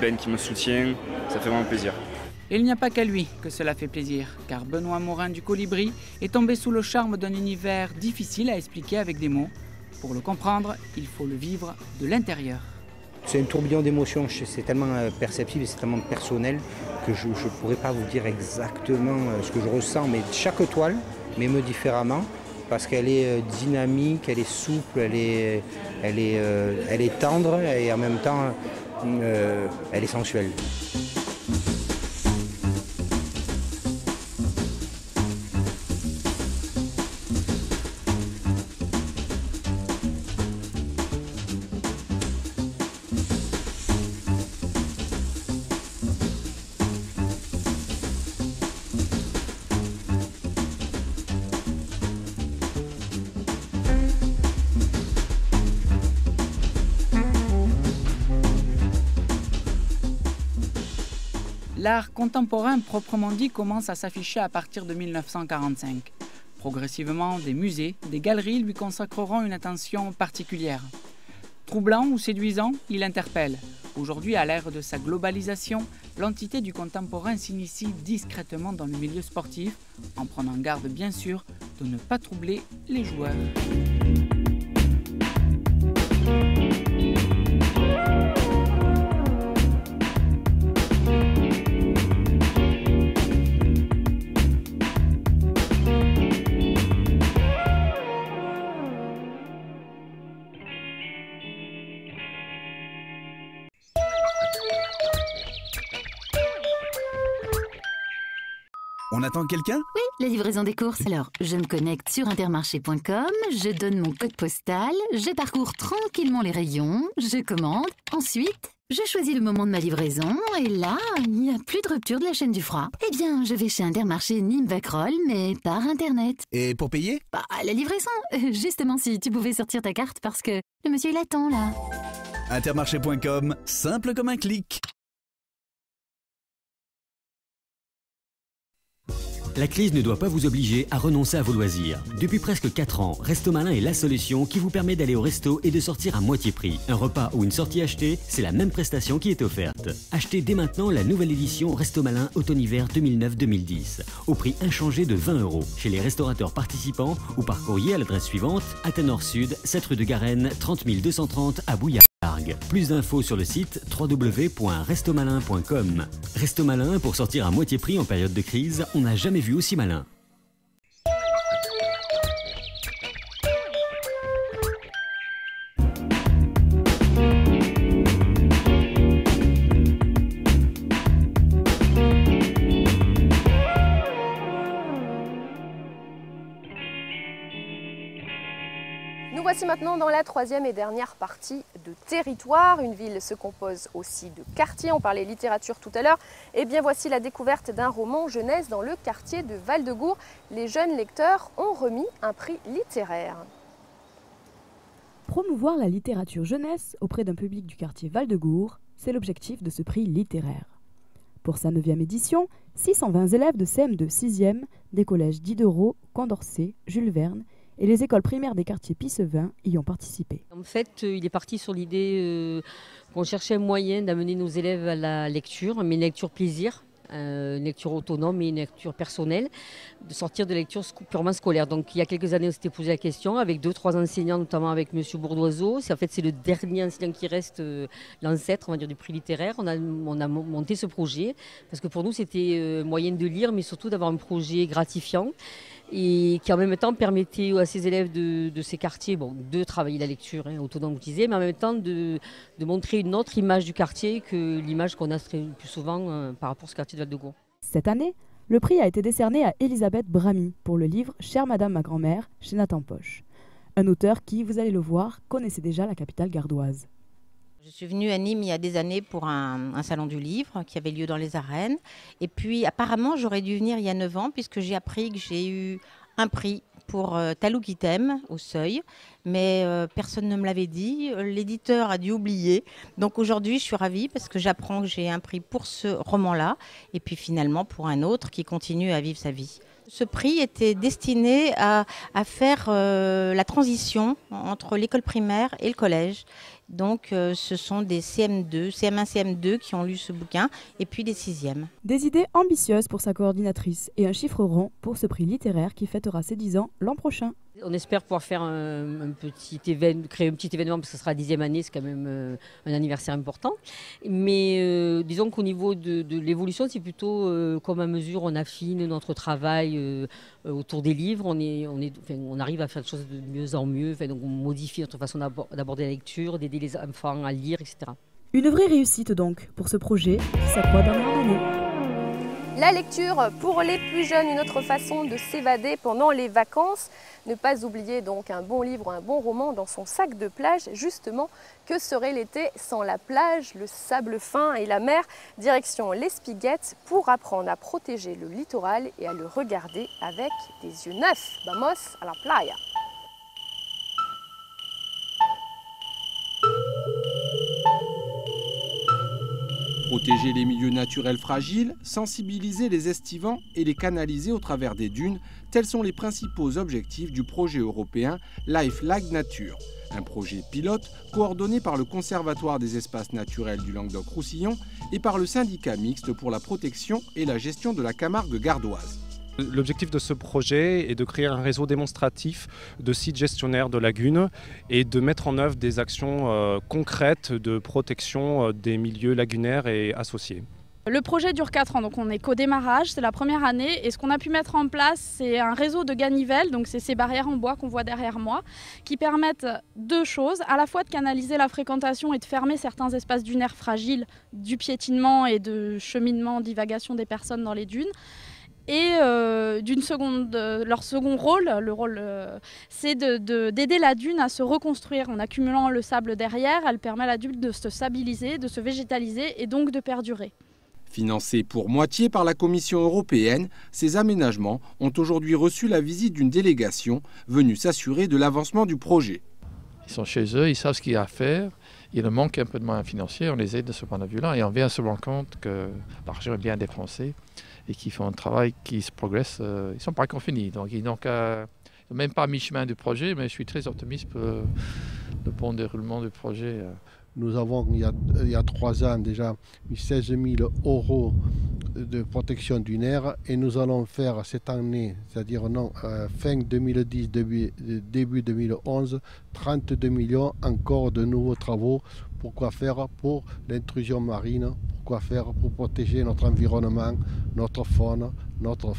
Ben qui me soutient, ça fait vraiment plaisir. Et il n'y a pas qu'à lui que cela fait plaisir, car Benoît Morin du Colibri est tombé sous le charme d'un univers difficile à expliquer avec des mots. Pour le comprendre, il faut le vivre de l'intérieur. C'est un tourbillon d'émotions, c'est tellement perceptible et c'est tellement personnel que je ne pourrais pas vous dire exactement ce que je ressens, mais chaque toile m'émeut différemment parce qu'elle est dynamique, elle est souple, elle est tendre et en même temps elle est sensuelle. L'art contemporain proprement dit commence à s'afficher à partir de 1945. Progressivement, des musées, des galeries lui consacreront une attention particulière. Troublant ou séduisant, il interpelle. Aujourd'hui, à l'ère de sa globalisation, l'entité du contemporain s'initie discrètement dans le milieu sportif, en prenant garde bien sûr de ne pas troubler les joueurs. On attend quelqu'un ? Oui, la livraison des courses. Alors, je me connecte sur intermarché.com, je donne mon code postal, je parcours tranquillement les rayons, je commande. Ensuite, je choisis le moment de ma livraison et là, il n'y a plus de rupture de la chaîne du froid. Eh bien, je vais chez Intermarché Nîmes-Vacrolles, mais par Internet. Et pour payer ? Bah, la livraison. Justement, si tu pouvais sortir ta carte parce que le monsieur, il attend là. Intermarché.com, simple comme un clic. La crise ne doit pas vous obliger à renoncer à vos loisirs. Depuis presque 4 ans, Resto Malin est la solution qui vous permet d'aller au resto et de sortir à moitié prix. Un repas ou une sortie achetée, c'est la même prestation qui est offerte. Achetez dès maintenant la nouvelle édition Resto Malin Automne-Hiver 2009-2010 au prix inchangé de 20 € chez les restaurateurs participants ou par courrier à l'adresse suivante: Athénor Sud, 7 rue de Garenne, 30 230 à Bouillard. Plus d'infos sur le site www.restomalin.com. Resto Malin, pour sortir à moitié prix en période de crise, on n'a jamais vu aussi malin. Nous voici maintenant dans la troisième et dernière partie de territoire. Une ville se compose aussi de quartiers. On parlait littérature tout à l'heure. Et bien voici la découverte d'un roman jeunesse dans le quartier de Val-de-Gour. Les jeunes lecteurs ont remis un prix littéraire. Promouvoir la littérature jeunesse auprès d'un public du quartier Val-de-Gour, C'est l'objectif de ce prix littéraire. Pour sa 9e édition, 620 élèves de CM2 6e des collèges Diderot, Condorcet, Jules Verne et les écoles primaires des quartiers Pissevin y ont participé. En fait, il est parti sur l'idée qu'on cherchait un moyen d'amener nos élèves à la lecture, mais une lecture plaisir, une lecture autonome et une lecture personnelle, de sortir de lecture purement scolaire. Donc il y a quelques années, on s'était posé la question avec 2-3 enseignants, notamment avec M. Bourdoiseau. C'est le dernier enseignant qui reste, l'ancêtre, on va dire, du prix littéraire. On a monté ce projet parce que pour nous, c'était moyen de lire, mais surtout d'avoir un projet gratifiant et qui en même temps permettait à ces élèves de ces quartiers de travailler la lecture autonome, mais en même temps de montrer une autre image du quartier que l'image qu'on a le plus souvent par rapport à ce quartier de Val-de-Gaulle. Cette année, le prix a été décerné à Elisabeth Bramy pour le livre « Chère Madame ma grand-mère » chez Nathan Poche. Un auteur qui, vous allez le voir, connaissait déjà la capitale gardoise. Je suis venue à Nîmes il y a des années pour un salon du livre qui avait lieu dans les arènes. Et puis apparemment j'aurais dû venir il y a 9 ans puisque j'ai appris que j'ai eu un prix pour Talou qui t'aime au Seuil. Mais personne ne me l'avait dit, l'éditeur a dû oublier. Donc aujourd'hui je suis ravie parce que j'apprends que j'ai un prix pour ce roman-là et puis finalement pour un autre qui continue à vivre sa vie. Ce prix était destiné à faire la transition entre l'école primaire et le collège. Donc ce sont des CM2, CM1, CM2 qui ont lu ce bouquin et puis des 6e. Des idées ambitieuses pour sa coordinatrice et un chiffre rond pour ce prix littéraire qui fêtera ses 10 ans l'an prochain. On espère pouvoir faire un petit événement, créer un petit événement parce que ce sera la 10e année, c'est quand même un anniversaire important. Mais disons qu'au niveau de l'évolution, c'est plutôt comme à mesure on affine notre travail autour des livres, on arrive à faire des choses de mieux en mieux, donc on modifie notre façon d'aborder la lecture, d'aider les enfants à lire, etc. Une vraie réussite donc pour ce projet qui s'accroît d'année en année. La lecture pour les plus jeunes, une autre façon de s'évader pendant les vacances. Ne pas oublier donc un bon livre ou un bon roman dans son sac de plage. Justement, que serait l'été sans la plage, le sable fin et la mer? Direction l'Espiguette pour apprendre à protéger le littoral et à le regarder avec des yeux neufs. Vamos a la playa! Protéger les milieux naturels fragiles, sensibiliser les estivants et les canaliser au travers des dunes, tels sont les principaux objectifs du projet européen Life Like Nature. Un projet pilote coordonné par le Conservatoire des espaces naturels du Languedoc-Roussillon et par le syndicat mixte pour la protection et la gestion de la Camargue gardoise. L'objectif de ce projet est de créer un réseau démonstratif de sites gestionnaires de lagunes et de mettre en œuvre des actions concrètes de protection des milieux lagunaires et associés. Le projet dure 4 ans, donc on n'est qu'au démarrage, c'est la première année. Et ce qu'on a pu mettre en place, c'est un réseau de ganivelles, donc c'est ces barrières en bois qu'on voit derrière moi, qui permettent 2 choses, à la fois de canaliser la fréquentation et de fermer certains espaces dunaires fragiles du piétinement et de cheminement, divagation des personnes dans les dunes. Et leur second rôle, c'est d'aider la dune à se reconstruire en accumulant le sable derrière. Elle permet à la dune de se stabiliser, de se végétaliser et donc de perdurer. Financés pour moitié par la Commission européenne, ces aménagements ont aujourd'hui reçu la visite d'une délégation venue s'assurer de l'avancement du projet. Ils sont chez eux, ils savent ce qu'il y a à faire. Il leur manque un peu de moyens financiers, on les aide de ce point de vue-là et on vient se rendre compte que l'argent est bien dépensé et qu'ils font un travail qui se progresse. Ils ne sont pas encore finis, donc ils n'ont même pas mi-chemin du projet, mais je suis très optimiste pour le bon déroulement du projet. Nous avons, il y a 3 ans déjà, mis 16 000 € de protection dunaire et nous allons faire cette année, c'est-à-dire fin 2010, début 2011, 32 millions encore de nouveaux travaux. Pourquoi faire? Pour l'intrusion marine, pourquoi faire? Pour protéger notre environnement, notre faune, notre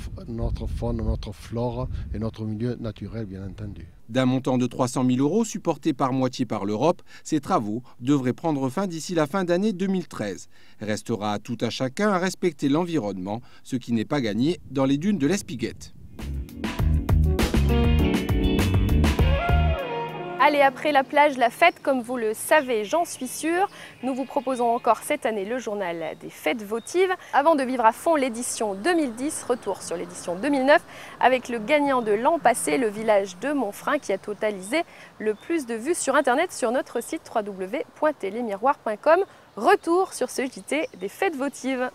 flore et notre milieu naturel, bien entendu. D'un montant de 300 000 € supporté par moitié par l'Europe, ces travaux devraient prendre fin d'ici la fin d'année 2013. Restera à tout à chacun à respecter l'environnement, ce qui n'est pas gagné dans les dunes de l'Espiguette. Allez, après la plage, la fête, comme vous le savez, j'en suis sûre. Nous vous proposons encore cette année le journal des fêtes votives. Avant de vivre à fond l'édition 2010, retour sur l'édition 2009 avec le gagnant de l'an passé, le village de Montfrin, qui a totalisé le plus de vues sur Internet sur notre site www.telemiroir.com. Retour sur ce JT des fêtes votives.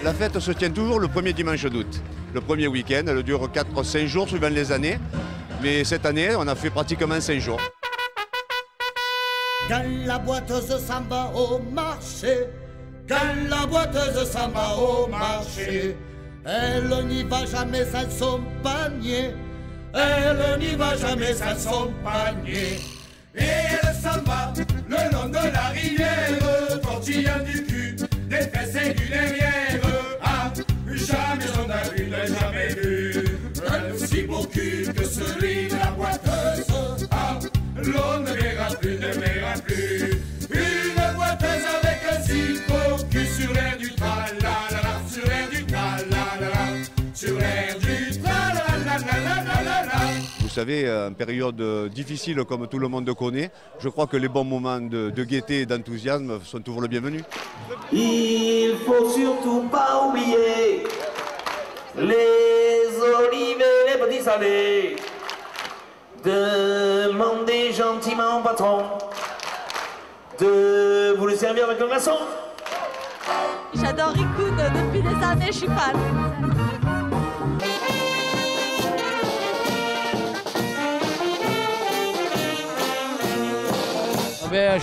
La fête se tient toujours le premier dimanche d'août, le premier week-end. Elle dure 4-5 jours suivant les années. Mais cette année, on a fait pratiquement 5 jours. Quand la boiteuse s'en va au marché, quand la boiteuse s'en va au marché, elle n'y va jamais sans son panier, elle n'y va jamais sans son panier. Et elle s'en va le long de la rivière, tortillant du cul, des fesses et du derrière. Ah, jamais on a vu, jamais vu un aussi beau cul que celui de la boiteuse. Ah, l'on ne verra plus, ne verra plus une boiteuse avec un si beau cul sur l'air du tra-la-la-la, sur l'air du tra-la-la-la, sur l'air du tra-la-la-la-la-la-la. Vous savez, en période difficile comme tout le monde connaît, je crois que les bons moments de gaieté et d'enthousiasme sont toujours le bienvenu. Il faut surtout pas oublier les olives et les petits salés. Demandez gentiment au patron de vous le servir avec le glaçon. J'adore Rikun depuis des années, je suis fan.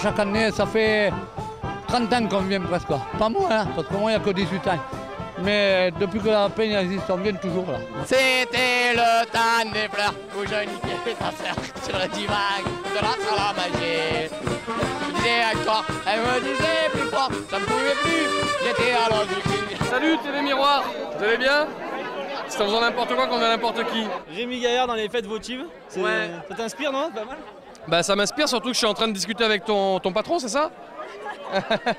Chaque année, ça fait 30 ans qu'on vient presque. Pas moins, hein, parce que moi, il n'y a que 18 ans. Mais depuis que la peigne existe, on vient toujours là. C'était le temps des fleurs où je niquais ta sœur sur le divan de la salle à manger. Je disais encore, elle me disait plus fort, ça ne pouvait plus, j'étais à l'heure du cul. Salut Télé Miroir, vous allez bien? C'est en faisant n'importe quoi qu'on a n'importe qui. Rémi Gaillard dans les fêtes votives, ouais. Ça t'inspire, non? Pas mal. Bah ça m'inspire, surtout que je suis en train de discuter avec ton patron, c'est ça?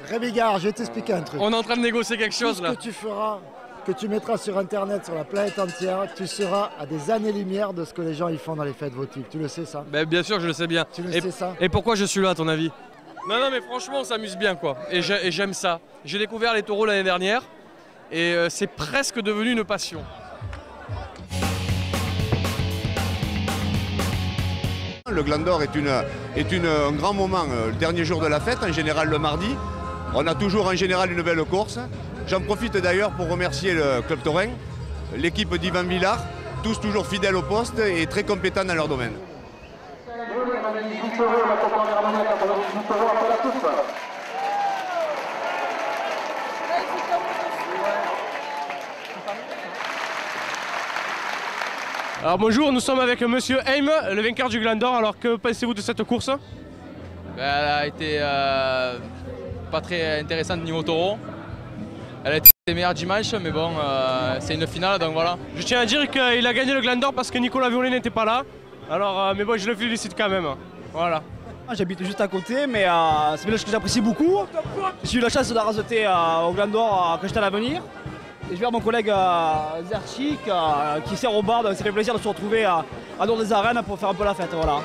Rémi Gaillard, je vais t'expliquer un truc. On est en train de négocier quelque chose là. Tout ce que tu feras, que tu mettras sur internet, sur la planète entière, tu seras à des années-lumière de ce que les gens y font dans les fêtes votives. Tu le sais ça? Bah, bien sûr que je le sais bien. Tu le sais ça? Et pourquoi je suis là à ton avis? Non mais franchement on s'amuse bien quoi. Et j'aime ça. J'ai découvert les taureaux l'année dernière et c'est presque devenu une passion. Le Gland d'Or est un grand moment, le dernier jour de la fête, en général le mardi. On a toujours en général une belle course. J'en profite d'ailleurs pour remercier le Club Taurin, l'équipe d'Yvan Villard, tous toujours fidèles au poste et très compétents dans leur domaine. Alors bonjour, nous sommes avec Monsieur Heim, le vainqueur du Gland d'Or. Alors que pensez-vous de cette course? Elle a été pas très intéressante niveau taureau. Elle a été meilleure dimanche, mais bon, c'est une finale, donc voilà. Je tiens à dire qu'il a gagné le Gland d'Or parce que Nicolas Violet n'était pas là. Alors, mais bon, je le félicite quand même. Voilà. J'habite juste à côté, mais c'est un village que j'apprécie beaucoup. J'ai eu la chance de raseter au Gland d'Or quand j'étais à l'avenir. Et je vais voir mon collègue Zerchik qui sert au bar, donc ça fait plaisir de se retrouver à dehors des arènes pour faire un peu la fête. Voilà.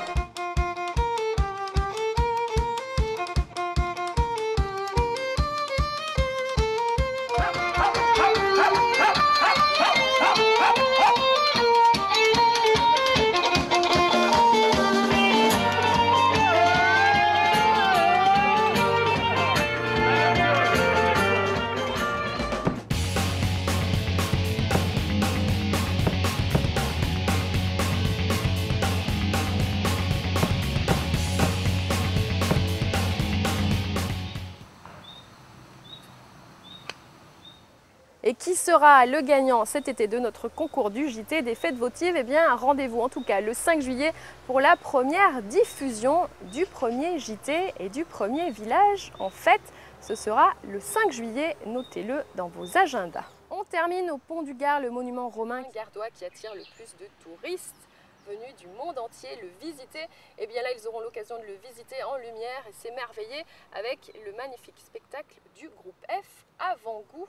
Et qui sera le gagnant cet été de notre concours du JT des fêtes votives? Eh bien, rendez-vous en tout cas le 5 juillet pour la première diffusion du premier JT et du premier village en fête. Ce sera le 5 juillet, notez-le dans vos agendas. On termine au Pont du Gard, le monument romain gardois qui attire le plus de touristes venus du monde entier le visiter. Et bien là, ils auront l'occasion de le visiter en lumière et s'émerveiller avec le magnifique spectacle du groupe F, Avant-goût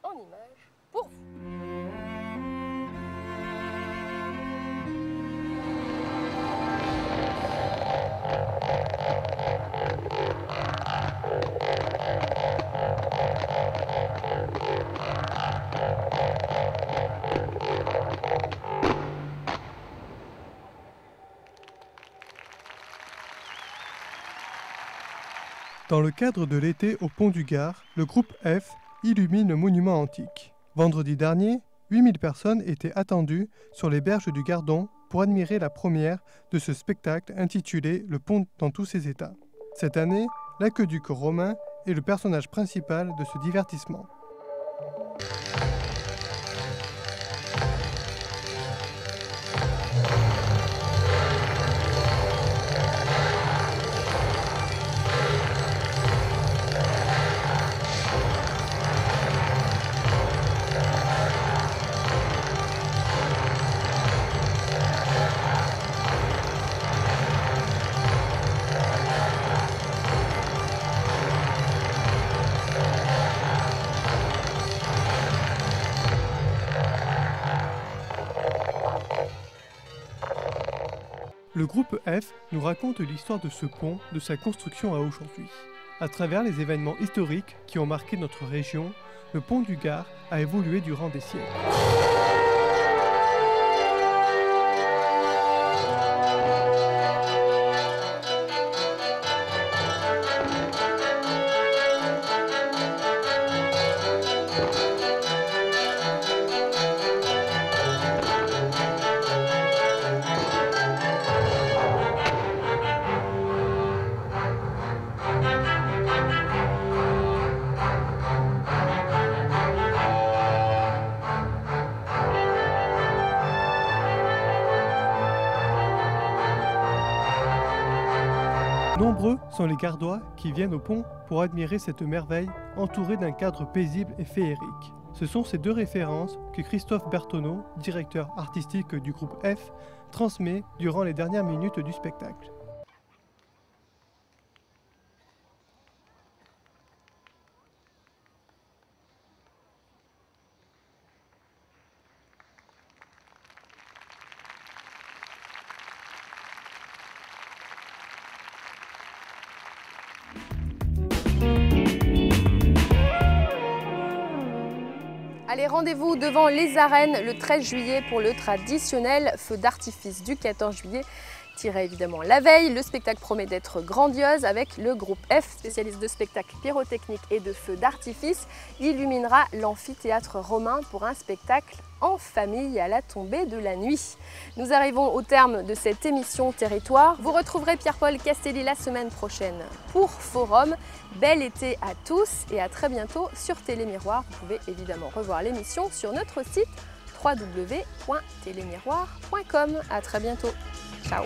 en images pour vous. Dans le cadre de l'été au Pont du Gard, le groupe F illumine le monument antique. Vendredi dernier, 8000 personnes étaient attendues sur les berges du Gardon pour admirer la première de ce spectacle intitulé « Le pont dans tous ses états ». Cette année, l'aqueduc romain est le personnage principal de ce divertissement. Le groupe F nous raconte l'histoire de ce pont, de sa construction à aujourd'hui. À travers les événements historiques qui ont marqué notre région, le pont du Gard a évolué durant des siècles. Nombreux sont les Gardois qui viennent au pont pour admirer cette merveille entourée d'un cadre paisible et féerique. Ce sont ces deux références que Christophe Bertonneau, directeur artistique du groupe F, transmet durant les dernières minutes du spectacle. Allez, rendez-vous devant les arènes le 13 juillet pour le traditionnel feu d'artifice du 14 juillet. Tiré évidemment la veille, le spectacle promet d'être grandiose avec le groupe F, spécialiste de spectacles pyrotechniques et de feux d'artifice. Il illuminera l'amphithéâtre romain pour un spectacle en famille à la tombée de la nuit. Nous arrivons au terme de cette émission Territoire. Vous retrouverez Pierre-Paul Castelli la semaine prochaine pour Forum. Bel été à tous et à très bientôt sur Télémiroir. Vous pouvez évidemment revoir l'émission sur notre site www.telemiroir.com. À très bientôt. Ciao.